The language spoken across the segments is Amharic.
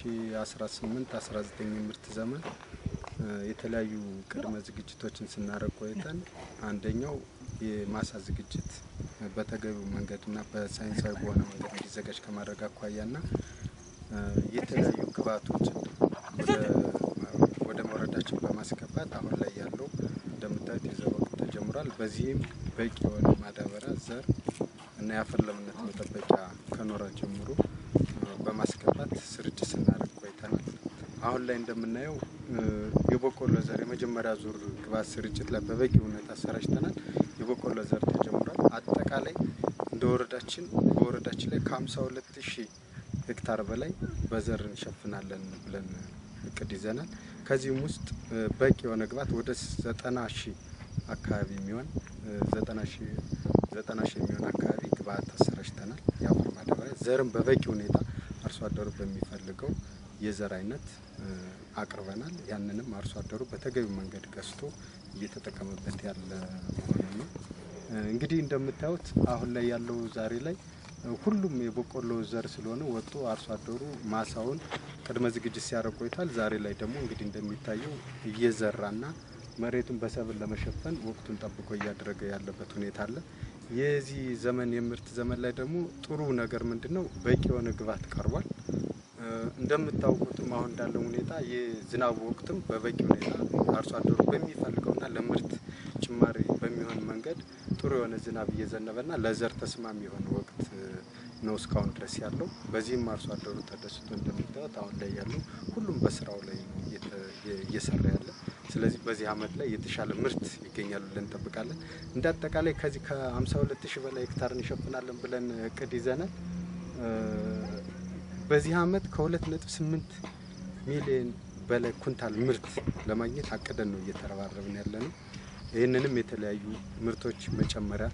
በ2018 19 ምርት ዘመን የተለያዩ ቅድመ ዝግጅቶችን ስናደርግ ቆይተን አንደኛው የማሳ ዝግጅት በተገቢው መንገድና በሳይንሳዊ በሆነ መንገድ እንዲዘጋጅ ከማድረግ አኳያና የተለያዩ ግብዓቶችን ወደ መረዳችን በማስገባት አሁን ላይ ያለው እንደምታዩት የዘር ወቅት ተጀምሯል። በዚህም በቂ የሆነ ማዳበሪያ ዘር እና የአፈር ለምነት መጠበቂያ ከኖራ ጀምሮ በማስገባት ስርጭት ስናደርግ ቆይተናል። አሁን ላይ እንደምናየው የበቆሎ ዘር የመጀመሪያ ዙር ግብዓት ስርጭት ላይ በበቂ ሁኔታ ሰራጭተናል። የበቆሎ ዘር ተጀምሯል። አጠቃላይ በወረዳችን ላይ ከ52000 ሄክታር በላይ በዘር እንሸፍናለን ብለን እቅድ ይዘናል። ከዚህም ውስጥ በቂ የሆነ ግብዓት ወደ 90000 አካባቢ የሚሆን 90000 የሚሆን አካባቢ ግብዓት አሰራጭተናል። የአፈር ማዳበሪያ ዘርም በበቂ ሁኔታ አርሶ አደሩ በሚፈልገው የዘር አይነት አቅርበናል። ያንንም አርሶ አደሩ በተገቢው መንገድ ገዝቶ እየተጠቀመበት ያለ መሆኑን ነው። እንግዲህ እንደምታዩት አሁን ላይ ያለው ዛሬ ላይ ሁሉም የበቆሎ ዘር ስለሆነ ወጥቶ አርሶ አደሩ ማሳውን ቅድመ ዝግጅት ሲያደርግ ቆይቷል። ዛሬ ላይ ደግሞ እንግዲህ እንደሚታየው እየዘራና መሬቱን በሰብል ለመሸፈን ወቅቱን ጠብቆ እያደረገ ያለበት ሁኔታ አለ። የዚህ ዘመን የምርት ዘመን ላይ ደግሞ ጥሩ ነገር ምንድነው? በቂ የሆነ ግብዓት ቀርቧል። እንደምታውቁትም አሁን እንዳለው ሁኔታ የዝናቡ ወቅትም በበቂ ሁኔታ አርሶ አደሩ በሚፈልገውና ለምርት ጭማሪ በሚሆን መንገድ ጥሩ የሆነ ዝናብ እየዘነበና ለዘር ተስማሚ የሆነ ወቅት ነው እስካሁን ድረስ ያለው። በዚህም አርሶ አደሩ ተደስቶ እንደምታዩት አሁን ላይ ያለው ሁሉም በስራው ላይ እየሰራ ያለ። ስለዚህ በዚህ አመት ላይ የተሻለ ምርት ይገኛል ብለን እንጠብቃለን። እንደ አጠቃላይ ከዚህ ከ52000 በላይ ሄክታር እንሸፍናለን ብለን እቅድ ይዘናል። በዚህ አመት ከ2.8 ሚሊዮን በላይ ኩንታል ምርት ለማግኘት አቅደን ነው እየተረባረብን ያለነው። ይህንንም የተለያዩ ምርቶች መጨመሪያ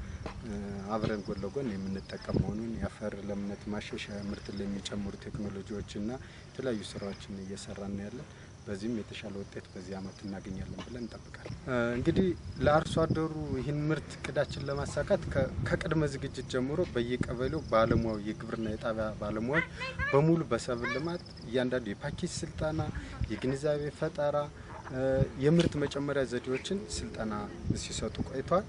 አብረን ጎን ለጎን የምንጠቀም መሆኑን የአፈር ለምነት ማሻሻያ ምርት ለሚጨምሩ ቴክኖሎጂዎችና የተለያዩ ስራዎችን እየሰራን ያለን። በዚህም የተሻለ ውጤት በዚህ አመት እናገኛለን ብለን እንጠብቃለን። እንግዲህ ለአርሶ አደሩ ይህን ምርት እቅዳችን ለማሳካት ከቅድመ ዝግጅት ጀምሮ በየቀበሌው ባለሙያው የግብርና የጣቢያ ባለሙያዎች በሙሉ በሰብል ልማት እያንዳንዱ የፓኬጅ ስልጠና፣ የግንዛቤ ፈጠራ፣ የምርት መጨመሪያ ዘዴዎችን ስልጠና ሲሰጡ ቆይተዋል።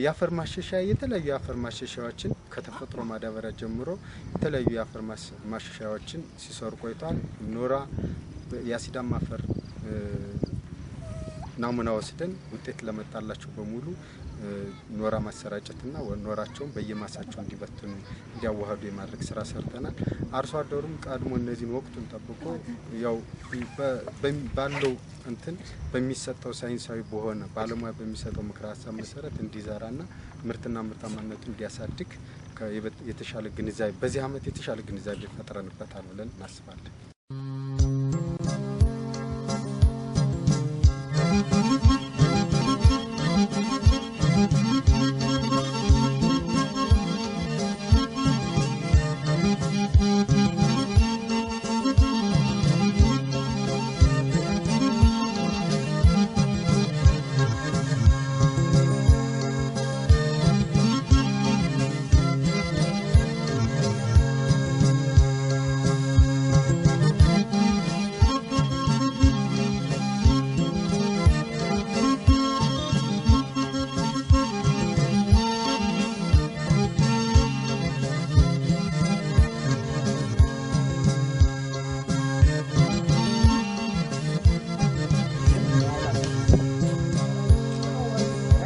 የአፈር ማሻሻያ የተለያዩ የአፈር ማሻሻያዎችን ከተፈጥሮ ማዳበሪያ ጀምሮ የተለያዩ የአፈር ማሻሻያዎችን ሲሰሩ ቆይተዋል። ኖራ የአሲዳማ አፈር ናሙና ወስደን ውጤት ለመጣላቸው በሙሉ ኖራ ማሰራጨትና ኖራቸውን በየማሳቸው እንዲበትኑ እንዲያዋሃዱ የማድረግ ስራ ሰርተናል። አርሶ አደሩም ቀድሞ እነዚህን ወቅቱን ጠብቆ ያው ባለው በሚሰጠው ሳይንሳዊ በሆነ ባለሙያ በሚሰጠው ምክረ ሀሳብ መሰረት እንዲዘራና ምርትና ምርታማነቱን እንዲያሳድግ የተሻለ ግንዛቤ በዚህ አመት የተሻለ ግንዛቤ ፈጥረንበታል ብለን እናስባለን።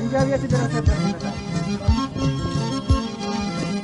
እንጃ ቤት ድረስ ተደረሰ